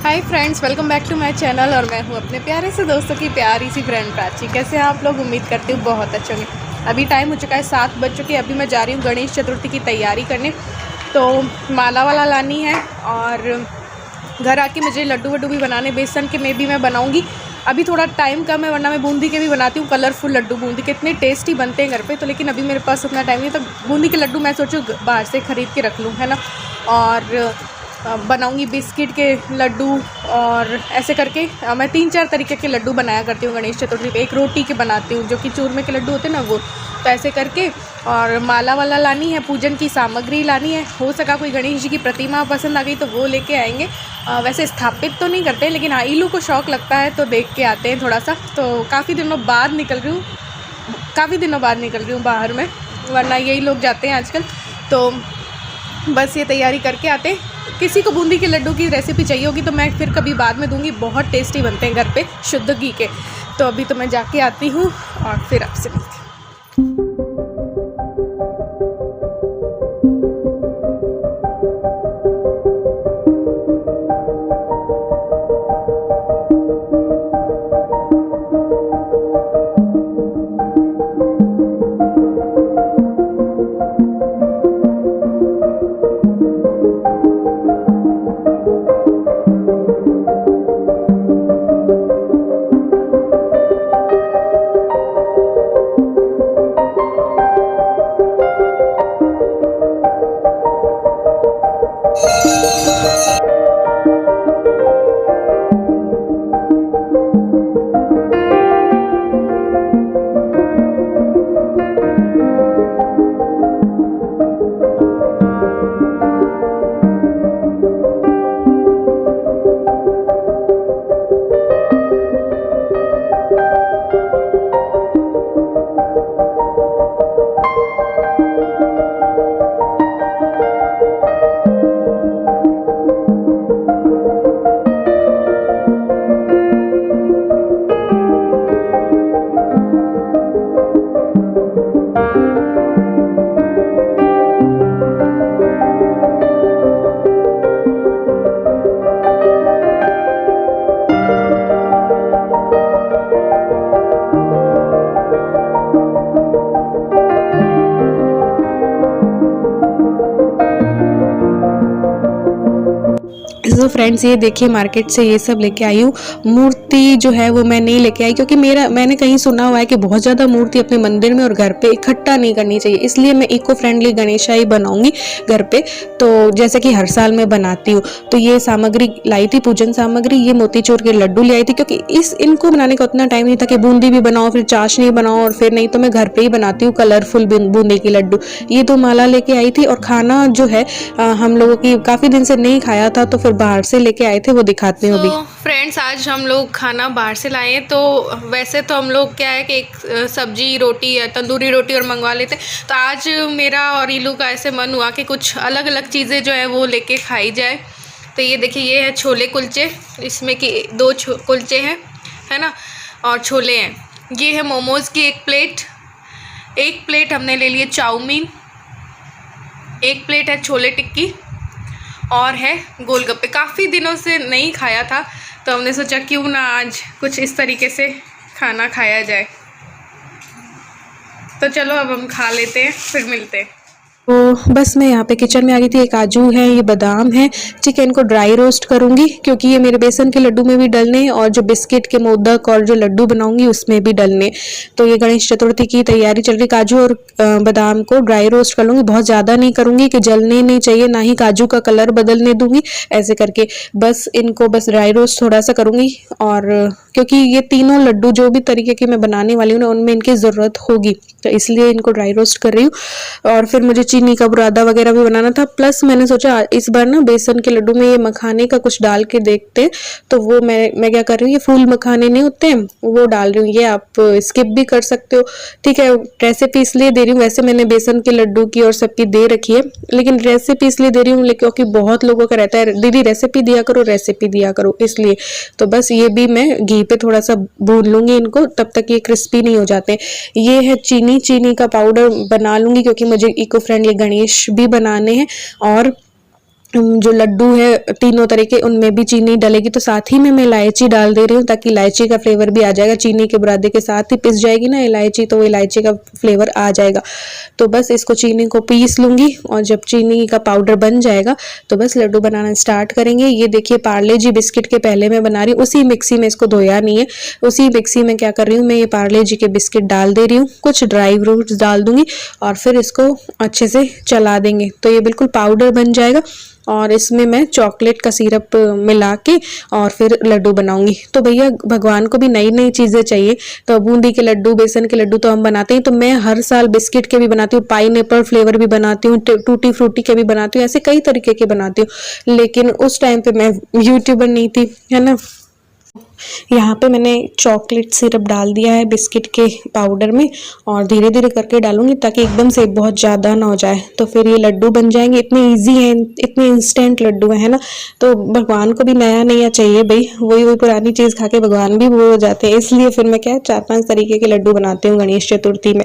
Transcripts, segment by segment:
Hi friends, welcome back to my channel. और मैं हूँ अपने प्यारे से दोस्तों की प्यारी सी फ्रेंड प्राची। कैसे हैं आप लोग? उम्मीद करती हूँ बहुत अच्छे होंगे। अभी टाइम हो चुका है 7 बज चुके। अभी मैं जा रही हूँ गणेश चतुर्थी की तैयारी करने। तो माला वाला लानी है और घर आके मुझे लड्डू वड्डू भी बनाने, बेसन के में भी मैं बनाऊँगी। अभी थोड़ा टाइम कम है, वरना मैं बूंदी के भी बनाती हूँ। कलरफुल लड्डू बूंदी के इतने टेस्टी बनते हैं घर पे। तो लेकिन अभी मेरे पास उतना टाइम नहीं, तो बूंदी के लड्डू मैं सोचूँ बाहर से ख़रीद के रख लूँ, है ना। और बनाऊंगी बिस्किट के लड्डू। और ऐसे करके मैं 3-4 तरीके के लड्डू बनाया करती हूँ गणेश चतुर्थी पे। एक रोटी के बनाती हूँ, जो कि चूरमे के लड्डू होते हैं ना, वो। तो ऐसे करके और माला वाला लानी है, पूजन की सामग्री लानी है। हो सका कोई गणेश जी की प्रतिमा पसंद आ गई तो वो लेके आएंगे। वैसे स्थापित तो नहीं करते, लेकिन हाँ, ईलू को शौक़ लगता है तो देख के आते हैं थोड़ा सा। तो काफ़ी दिनों बाद निकल रही हूँ बाहर में, वरना यही लोग जाते हैं आजकल। तो बस ये तैयारी करके आते हैं। किसी को बूंदी के लड्डू की रेसिपी चाहिए होगी तो मैं फिर कभी बाद में दूंगी। बहुत टेस्टी बनते हैं घर पे, शुद्ध घी के। तो अभी तो मैं जाके आती हूँ और फिर आपसे मिलती हूँ। तो फ्रेंड्स, ये देखिए, मार्केट से ये सब लेके आई हूँ। मूर्ति जो है वो मैं नहीं लेके आई, क्योंकि मैंने कहीं सुना हुआ है कि बहुत ज़्यादा मूर्ति अपने मंदिर में और घर पे इकट्ठा नहीं करनी चाहिए। इसलिए मैं इको फ्रेंडली गणेशा ही बनाऊंगी घर पे। तो जैसे कि हर साल मैं बनाती हूँ। तो ये सामग्री लाई थी, पूजन सामग्री। ये मोतीचूर के लड्डू ले आई थी, क्योंकि इनको बनाने का उतना टाइम नहीं था कि बूंदी भी बनाओ, फिर चाशनी बनाओ, और फिर नहीं तो मैं घर पे ही बनाती हूँ कलरफुल बूंदी के लड्डू। ये 2 माला लेके आई थी। और खाना जो है हम लोगों की काफ़ी दिन से नहीं खाया था, तो फिर बाहर से लेके आए थे, वो दिखाते हैं अभी। फ्रेंड्स, आज हम लोग खाना बाहर से लाए हैं। तो वैसे तो हम लोग क्या है कि एक सब्जी रोटी या तंदूरी रोटी और मंगवा लेते। तो आज मेरा और ईलू का ऐसे मन हुआ कि कुछ अलग अलग चीज़ें जो है वो लेके खाई जाए। तो ये देखिए, ये है छोले कुलचे। इसमें कि 2 कुलचे हैं, है ना, और छोले हैं। ये है मोमोज़ की एक प्लेट हमने ले लिए चाउमीन। 1 प्लेट है छोले टिक्की और है गोलगप्पे। काफ़ी दिनों से नहीं खाया था, तो हमने सोचा क्यों ना आज कुछ इस तरीके से खाना खाया जाए। तो चलो अब हम खा लेते हैं, फिर मिलते हैं। तो बस मैं यहाँ पे किचन में आ गई थी। ये काजू है, ये बादाम है, ठीक है। इनको ड्राई रोस्ट करूँगी, क्योंकि ये मेरे बेसन के लड्डू में भी डलने हैं और जो बिस्किट के मोदक और जो लड्डू बनाऊँगी उसमें भी डलने। तो ये गणेश चतुर्थी की तैयारी चल रही। काजू और बादाम को ड्राई रोस्ट कर लूँगी। बहुत ज़्यादा नहीं करूँगी कि जलने नहीं चाहिए, ना ही काजू का कलर बदलने दूँगी। ऐसे करके बस इनको ड्राई रोस्ट थोड़ा सा करूँगी। और क्योंकि ये तीनों लड्डू जो भी तरीके के मैं बनाने वाली हूँ ना, उनमें इनकी ज़रूरत होगी, तो इसलिए इनको ड्राई रोस्ट कर रही हूँ। और फिर मुझे चीनी का बुरादा वगैरह भी बनाना था। प्लस मैंने सोचा इस बार ना बेसन के लड्डू में ये मखाने का कुछ डाल के देखते हैं। तो वो मैं क्या कर रही हूँ, ये फूल मखाने नहीं होते हैं, वो डाल रही हूँ। ये आप स्किप भी कर सकते हो, ठीक है। रेसिपी इसलिए दे रही हूँ, वैसे मैंने बेसन के लड्डू की और सबकी दे रखी है, लेकिन रेसिपी इसलिए दे रही हूँ क्योंकि बहुत लोगों का रहता है, दीदी रेसिपी दिया करो, इसलिए। तो बस ये भी मैं घी पे थोड़ा सा भून लूंगी इनको, तब तक ये क्रिस्पी नहीं हो जाते। ये है चीनी का पाउडर बना लूंगी, क्योंकि मुझे इको फ्रेंडली गणेश भी बनाने हैं। और जो लड्डू है तीनों तरह के उनमें भी चीनी डलेगी, तो साथ ही में मैं इलायची डाल दे रही हूँ ताकि इलायची का फ्लेवर भी आ जाएगा। चीनी के बुरादे के साथ ही पिस जाएगी ना इलायची, तो वो इलायची का फ्लेवर आ जाएगा। तो बस इसको चीनी को पीस लूँगी और जब चीनी का पाउडर बन जाएगा तो बस लड्डू बनाना स्टार्ट करेंगे। ये देखिए पार्ले जी बिस्किट के पहले मैं बना रही हूँ, उसी मिक्सी में, इसको धोया नहीं है, उसी मिक्सी में क्या कर रही हूँ मैं, ये पार्ले जी के बिस्किट डाल दे रही हूँ, कुछ ड्राई फ्रूट्स डाल दूंगी और फिर इसको अच्छे से चला देंगे तो ये बिल्कुल पाउडर बन जाएगा। और इसमें मैं चॉकलेट का सिरप मिला के और फिर लड्डू बनाऊंगी। तो भैया भगवान को भी नई नई चीज़ें चाहिए, तो बूंदी के लड्डू, बेसन के लड्डू तो हम बनाते हैं, तो मैं हर साल बिस्किट के भी बनाती हूँ, पाइनएप्पल फ्लेवर भी बनाती हूँ, टूटी फ्रूटी के भी बनाती हूँ, ऐसे कई तरीके के बनाती हूँ। लेकिन उस टाइम पे मैं यूट्यूबर नहीं थी, है ना। यहाँ पे मैंने चॉकलेट सिरप डाल दिया है बिस्किट के पाउडर में और धीरे धीरे करके डालूंगी ताकि एकदम से बहुत ज़्यादा ना हो जाए। तो फिर ये लड्डू बन जाएंगे, इतने इजी हैं, इतने इंस्टेंट लड्डू है ना। तो भगवान को भी नया नया चाहिए भाई, वही वही पुरानी चीज़ खा के भगवान भी वो हो जाते हैं, इसलिए फिर मैं क्या 4-5 तरीके के लड्डू बनाती हूँ गणेश चतुर्थी में।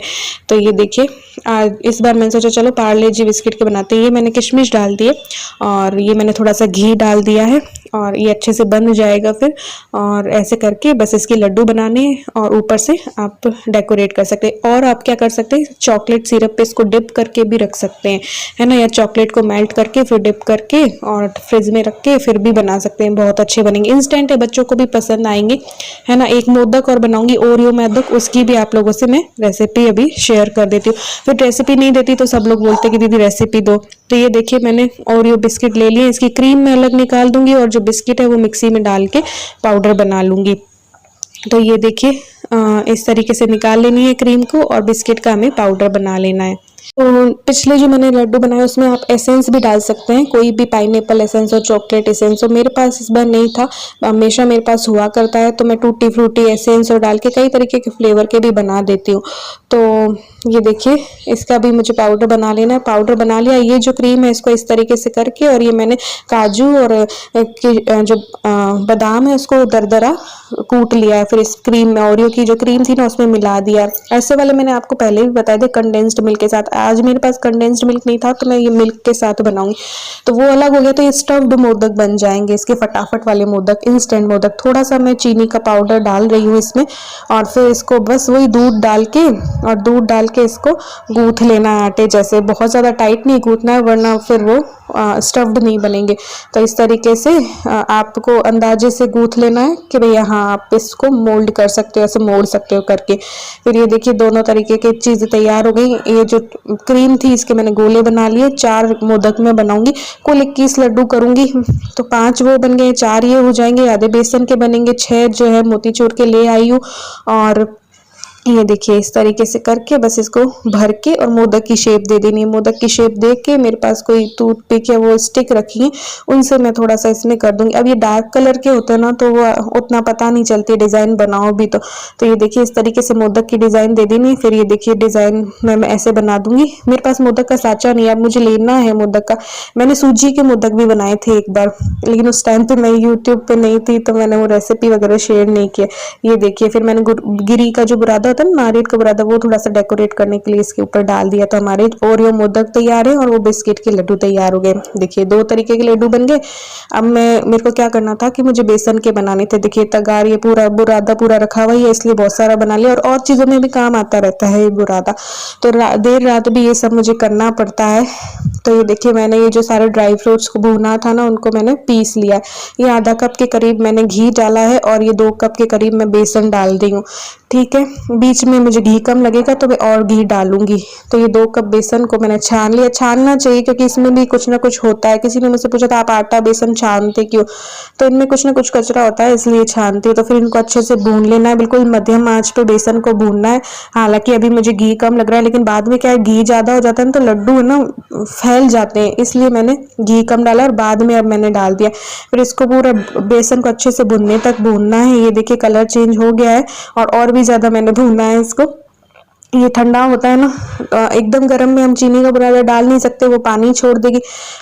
तो ये देखिए आज इस बार मैंने सोचा चलो पार्ले जी बिस्किट के बनाते हैं। ये मैंने किशमिश डाल दिए और ये मैंने थोड़ा सा घी डाल दिया है और ये अच्छे से बन जाएगा फिर। और ऐसे करके बस इसके लड्डू बनाने और ऊपर से आप डेकोरेट कर सकते हैं। और आप क्या कर सकते हैं, चॉकलेट सिरप पे इसको डिप करके भी रख सकते हैं, है ना, या चॉकलेट को मेल्ट करके फिर डिप करके और फ्रिज में रख के फिर भी बना सकते हैं, बहुत अच्छे बनेंगे। इंस्टेंट है, बच्चों को भी पसंद आएंगे, है ना। एक मोदक और बनाऊंगी ओरियो मोदक, उसकी भी आप लोगों से मैं रेसिपी अभी शेयर कर देती हूँ। फिर रेसिपी नहीं देती तो सब लोग बोलते कि दीदी रेसिपी दो। तो ये देखिए मैंने ओरियो बिस्किट ले लिए, इसकी क्रीम मैं अलग निकाल दूंगी और जो बिस्किट है वो मिक्सी में डाल के पाउडर बना लूंगी। तो ये देखिए इस तरीके से निकाल लेनी है क्रीम को और बिस्किट का हमें पाउडर बना लेना है। तो पिछले जो मैंने लड्डू बनाए उसमें आप एसेंस भी डाल सकते हैं, कोई भी पाइनएप्पल एसेंस और चॉकलेट एसेंस। और मेरे पास इस बार नहीं था, हमेशा मेरे पास हुआ करता है, तो मैं टूटी फ्रूटी एसेंस और डाल के कई तरीके के फ्लेवर के भी बना देती हूँ। तो ये देखिए इसका भी मुझे पाउडर बना लेना है। पाउडर बना लिया, ये जो क्रीम है इसको इस तरीके से करके, और ये मैंने काजू और जो बादाम है उसको दरदरा कूट लिया है, फिर इस क्रीम में ओरियो की जो क्रीम थी ना उसमें मिला दिया। ऐसे वाले मैंने आपको पहले भी बताया था कंडेंस्ड मिल्क के साथ। आज मेरे पास कंडेंस्ड मिल्क नहीं था तो मैं ये मिल्क के साथ बनाऊंगी, तो वो अलग हो गया। तो ये स्टफ्ड मोदक बन जाएंगे, इसके फटाफट वाले मोदक, इंस्टेंट मोदक। थोड़ा सा मैं चीनी का पाउडर डाल रही हूँ इसमें और फिर इसको बस वही दूध डाल के और दूध डाल के इसको गूंथ लेना है आटे जैसे, बहुत ज़्यादा टाइट नहीं गूंथना है वरना फिर वो स्टफ्ड नहीं बनेंगे। तो इस तरीके से आपको अंदाजे से गूंथ लेना है कि भैया हाँ आप इसको मोल्ड कर सकते हो, ऐसे मोड़ सकते हो करके। फिर ये देखिए दोनों तरीके की चीज़ें तैयार हो गई। ये जो क्रीम थी इसके मैंने गोले बना लिए, 4 मोदक में बनाऊंगी, कुल 21 लड्डू करूंगी। तो 5 वो बन गए, 4 ये हो जाएंगे, आधे बेसन के बनेंगे, 6 जो है मोतीचूर के ले आई हूँ। और ये देखिए इस तरीके से करके बस इसको भर के और मोदक की शेप दे देनी है। मोदक की शेप दे के मेरे पास कोई टूथपिक या वो स्टिक रखी है, उनसे मैं थोड़ा सा इसमें कर दूंगी। अब ये डार्क कलर के होते हैं ना तो वो उतना पता नहीं चलती डिजाइन बनाओ भी तो ये देखिए इस तरीके से मोदक की डिजाइन दे देनी। फिर ये देखिए डिजाइन मैं ऐसे बना दूंगी। मेरे पास मोदक का साँचा नहीं है, अब मुझे लेना है मोदक का। मैंने सूजी के मोदक भी बनाए थे एक बार, लेकिन उस टाइम पे मैं यूट्यूब पे नहीं थी तो मैंने वो रेसिपी वगैरह शेयर नहीं किया। ये देखिए फिर मैंने गिरी का जो बुरादा होता है, नारियल का बुरादा, वो थोड़ा सा डेकोरेट करने के लिए इसके ऊपर डाल दिया। तो हमारे ओरियो मोदक तैयार है और वो बिस्किट के लड्डू तैयार हो गए। देखिए 2 तरीके के लड्डू बन गए। अब मेरे को क्या करना था कि मुझे बेसन के बनाने थे। देखिए तगार ये पूरा बुरादा पूरा रखा हुआ है, इसलिए बहुत सारा बना लिया, और चीजों में भी काम आता रहता है ये बुरादा। तो देर रात भी ये सब मुझे करना पड़ता है। तो ये देखिए मैंने ये जो सारे ड्राई फ्रूट्स को भूना था ना उनको मैंने पीस लिया। ये आधा कप के करीब मैंने घी डाला है और ये 2 कप के करीब मैं बेसन डाल दी हूँ। ठीक है, बीच में मुझे घी कम लगेगा तो मैं और घी डालूंगी। तो ये 2 कप बेसन को मैंने छान लिया। छानना चाहिए क्योंकि इसमें भी कुछ ना कुछ होता है। किसी ने मुझसे पूछा था आप आटा बेसन छानते क्यों, तो इनमें कुछ ना कुछ कचरा होता है इसलिए छानती हूँ। तो फिर इनको अच्छे से भून लेना है, बिल्कुल मध्यम आंच पे बेसन को भूनना है। हालांकि अभी मुझे घी कम लग रहा है, लेकिन बाद में क्या है घी ज्यादा हो जाता है ना तो लड्डू है ना फैल जाते हैं, इसलिए मैंने घी कम डाला और बाद में अब मैंने डाल दिया। फिर इसको पूरा बेसन को अच्छे से भुनने तक भूनना है। ये देखिए कलर चेंज हो गया है और भी ज्यादा मैंने भूनना है इसको। ये ठंडा होता है ना, एकदम गर्म में हम चीनी का बुरादा डाल नहीं सकते, वो पानी छोड़ देगी।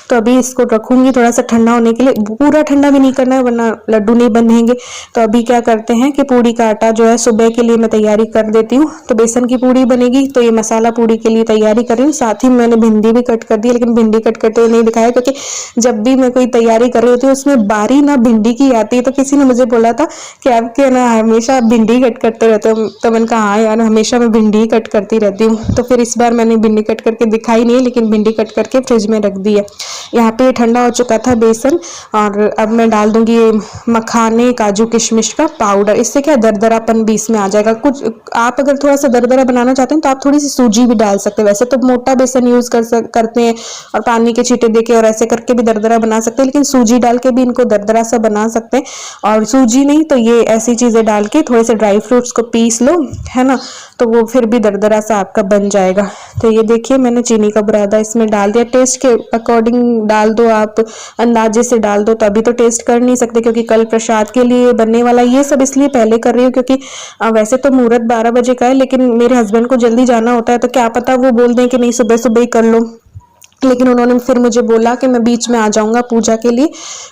तो अभी इसको रखूंगी थोड़ा सा ठंडा होने के लिए, पूरा ठंडा भी नहीं करना है वरना लड्डू नहीं बनेंगे। तो अभी क्या करते हैं कि पूड़ी का आटा जो है सुबह के लिए मैं तैयारी कर देती हूँ। तो बेसन की पूड़ी बनेगी, तो ये मसाला पूड़ी के लिए तैयारी कर रही हूँ। साथ ही मैंने भिंडी भी कट कर दी, लेकिन भिंडी कट करते हुए नहीं दिखाया, क्योंकि जब भी मैं कोई तैयारी कर रही होती हूँ उसमें बारी ना भिंडी की आती है। तो किसी ने मुझे बोला था कि आपके ना हमेशा भिंडी कट करते रहते हो, तो मैंने कहा हाँ यार, हमेशा मैं भिंडी कट करती रहती हूँ। तो फिर इस बार मैंने भिंडी कट करके दिखाई नहीं है, लेकिन भिंडी कट करके फ्रिज में रख दी है। यहाँ पे ठंडा हो चुका था बेसन, और अब मैं डाल दूंगी ये मखाने काजू किशमिश का पाउडर। इससे क्या दरदरापन भी इसमें आ जाएगा। कुछ आप अगर थोड़ा सा दरदरा बनाना चाहते हैं तो आप थोड़ी सी सूजी भी डाल सकते हैं। वैसे तो मोटा बेसन यूज करते हैं और पानी के छींटे देके और ऐसे करके भी दरदरा बना सकते हैं, लेकिन सूजी डाल के भी इनको दरदरा सा बना सकते हैं। और सूजी नहीं तो ये ऐसी चीजें डाल के थोड़े से ड्राई फ्रूट्स को पीस लो, है ना, तो वो फिर भी दरदरा सा आपका बन जाएगा। तो ये देखिए मैंने चीनी का बुरादा इसमें डाल दिया। टेस्ट के अकॉर्डिंग डाल दो, आप अंदाजे से डाल दो। तो अभी तो टेस्ट कर नहीं सकते क्योंकि कल प्रसाद के लिए बनने वाला। ये सब इसलिए पहले कर रही हूँ क्योंकि वैसे तो मुहूर्त 12 बजे का है, लेकिन मेरे हस्बैंड को जल्दी जाना होता है, तो क्या पता वो बोल दें कि नहीं सुबह सुबह ही कर लो। लेकिन उन्होंने फिर मुझे बोला कि मैं बीच में आ जाऊंगा पूजा के लिए,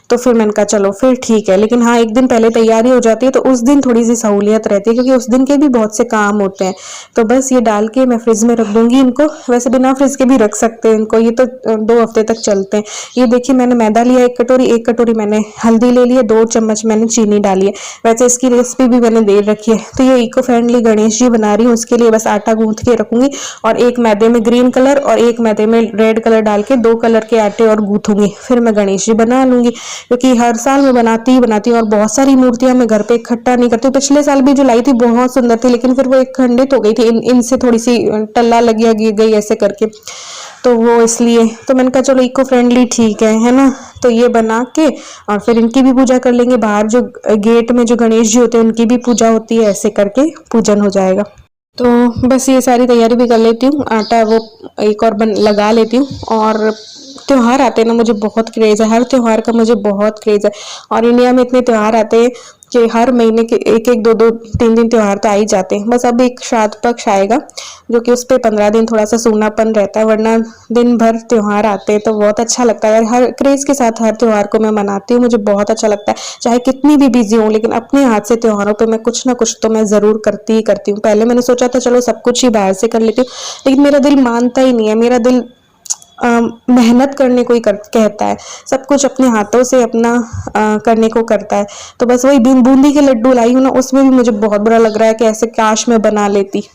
तो फिर मैंने कहा चलो फिर ठीक है। लेकिन हाँ, एक दिन पहले तैयारी हो जाती है तो उस दिन थोड़ी सी सहूलियत रहती है, क्योंकि उस दिन के भी बहुत से काम होते हैं। तो बस ये डाल के मैं फ्रिज में रख दूंगी इनको। वैसे बिना फ्रिज के भी रख सकते हैं इनको, ये तो 2 हफ्ते तक चलते हैं। ये देखिए मैंने मैदा लिया 1 कटोरी, 1 कटोरी मैंने हल्दी ले ली है, 2 चम्मच मैंने चीनी डाली है। वैसे इसकी रेसिपी भी मैंने दे रखी है। तो ये इको फ्रेंडली गणेश जी बना रही हूँ, उसके लिए बस आटा गूंथ के रखूंगी, और एक मैदे में ग्रीन कलर और एक मैदे में रेड कलर डाल के 2 कलर के आटे और गूंथूंगी, फिर मैं गणेश जी बना लूंगी। क्योंकि हर साल मैं बनाती हूँ और बहुत सारी मूर्तियां मैं घर पे इकट्ठा नहीं करती हूँ। पिछले साल भी जो लाई थी बहुत सुंदर थी, लेकिन फिर वो एक खंडित हो गई थी, इनसे थोड़ी सी टल्ला लगी गई ऐसे करके, तो वो इसलिए तो मैंने कहा चलो इको फ्रेंडली ठीक है ना। तो ये बना के और फिर इनकी भी पूजा कर लेंगे। बाहर जो गेट में जो गणेश जी होते हैं उनकी भी पूजा होती है, ऐसे करके पूजन हो जाएगा। तो बस ये सारी तैयारी भी कर लेती हूँ, आटा वो एक और लगा लेती हूँ। और त्योहार आते हैं ना, मुझे बहुत क्रेज है, हर त्योहार का मुझे बहुत क्रेज है। और इंडिया में इतने त्योहार आते हैं कि हर महीने के एक एक 2 2 3 दिन त्योहार तो आ ही जाते हैं। बस अब एक श्राद्ध पक्ष आएगा, जो कि उस पर 15 दिन थोड़ा सा सूनापन रहता है, वरना दिन भर त्योहार आते हैं तो बहुत अच्छा लगता है। हर क्रेज के साथ हर त्योहार को मैं मनाती हूँ, मुझे बहुत अच्छा लगता है, चाहे कितनी भी बिजी हूँ, लेकिन अपने हाथ से त्योहारों पे मैं कुछ ना कुछ तो मैं जरूर करती ही करती हूँ। पहले मैंने सोचा था चलो सब कुछ ही बाहर से कर लेती हूँ, लेकिन मेरा दिल मानता ही नहीं है। मेरा दिल मेहनत करने को ही कहता है, सब कुछ अपने हाथों से अपना करने को करता है। तो बस वही बूंदी के लड्डू लाई हूँ ना, उसमें भी मुझे बहुत बुरा लग रहा है कि ऐसे काश मैं बना लेती।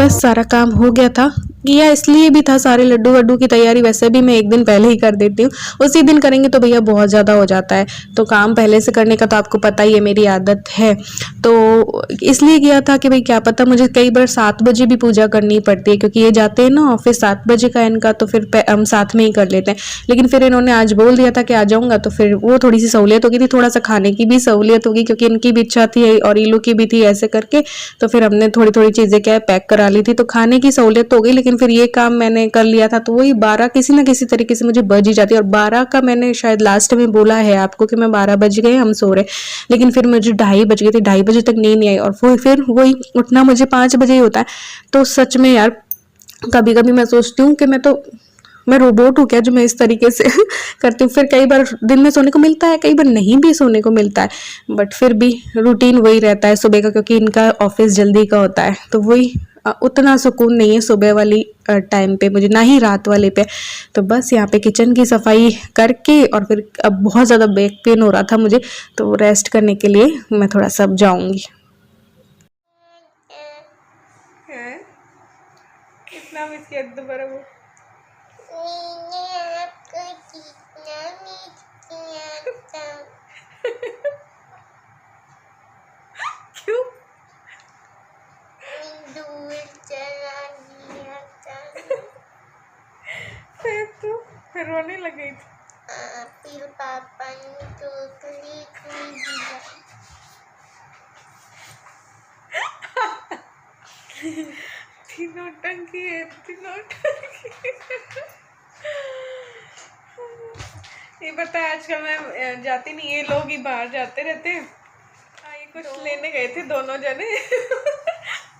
बस सारा काम हो गया था। किया इसलिए भी था, सारे लड्डू वड्डू की तैयारी वैसे भी मैं एक दिन पहले ही कर देती हूँ, उसी दिन करेंगे तो भैया बहुत ज़्यादा हो जाता है, तो काम पहले से करने का तो आपको पता ही है, मेरी आदत है। तो इसलिए किया था कि भाई क्या पता मुझे कई बार 7 बजे भी पूजा करनी पड़ती है, क्योंकि ये जाते हैं ना ऑफिस 7 बजे का इनका, तो फिर हम साथ में ही कर लेते हैं। लेकिन फिर इन्होंने आज बोल दिया था कि आ जाऊँगा, तो फिर वो थोड़ी सी सहूलियत होगी थी, थोड़ा सा खाने की भी सहूलियत होगी, क्योंकि इनकी भी इच्छा थी और ईलू की भी थी ऐसे करके। तो फिर हमने थोड़ी थोड़ी चीज़ें क्या है पैक करा ली थी, तो खाने की सहूलियत तो हो गई। लेकिन फिर ये काम मैंने कर लिया था, तो वही 12 किसी ना किसी तरीके से मुझे बज ही जाती है। और 12 का मैंने शायद लास्ट में बोला है आपको कि मैं 12 बज गए हम सो रहे, लेकिन फिर मुझे 2:30 बज गए थे, 2:30 बजे तक नींद नहीं आई, और फिर वही उठना मुझे 5 बजे ही होता है। तो सच में यार कभी कभी मैं सोचती हूँ कि मैं रोबोट हूँ क्या, जो मैं इस तरीके से करती हूँ। फिर कई बार दिन में सोने को मिलता है, कई बार नहीं भी सोने को मिलता है, बट फिर भी रूटीन वही रहता है सुबह का, क्योंकि इनका ऑफिस जल्दी का होता है, तो वही उतना सुकून नहीं है सुबह वाली टाइम पे मुझे, ना ही रात वाले पे। तो बस यहाँ पे किचन की सफाई करके, और फिर अब बहुत ज़्यादा बैक पेन हो रहा था मुझे, तो रेस्ट करने के लिए मैं थोड़ा सा अब जाऊँगी। कितना मिस किया दोबारा वो। क्यों? दूर चला गया था। फिर रोने लग गई थी। फिर पापा ने चॉकलेट नहीं दिया। तीनों टंकी है, तीनों टंकी। ये पता है आजकल मैं जाती नहीं, ये लोग ही बाहर जाते रहते हैं। ये कुछ लेने गए थे दोनों जने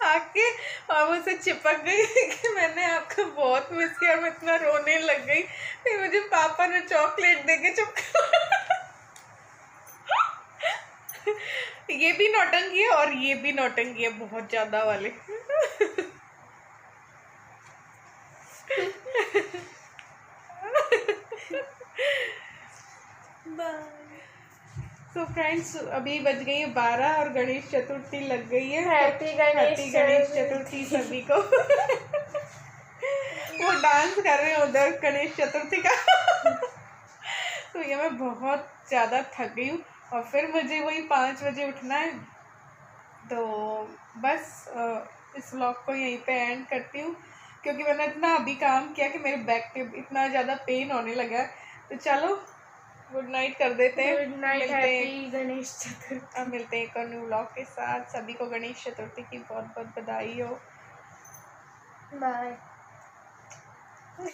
आके, और मुझसे चिपक गई कि मैंने आपको बहुत मिस किया, और मैं इतना रोने लग गई। फिर मुझे पापा ने चॉकलेट देके चुप ये भी नौटंकी है और ये भी नौटंकी है, बहुत ज्यादा वाले। तो फ्रेंड्स अभी बज गई है 12 और गणेश चतुर्थी लग गई है। हैप्पी गणेश चतुर्थी सभी को। वो डांस कर रहे हैं उधर गणेश चतुर्थी का। तो ये मैं बहुत ज़्यादा थक गई हूँ, और फिर मुझे वही 5 बजे उठना है। तो बस इस व्लॉग को यहीं पे एंड करती हूँ, क्योंकि मैंने इतना अभी काम किया कि मेरे बैक पे इतना ज़्यादा पेन होने लगा है। तो चलो गुड नाइट कर देते हैं। Good night, happy Ganesh Chaturthi. अब मिलते हैं एक और न्यू व्लॉग के साथ। सभी को गणेश चतुर्थी की बहुत बहुत बधाई हो। बाय।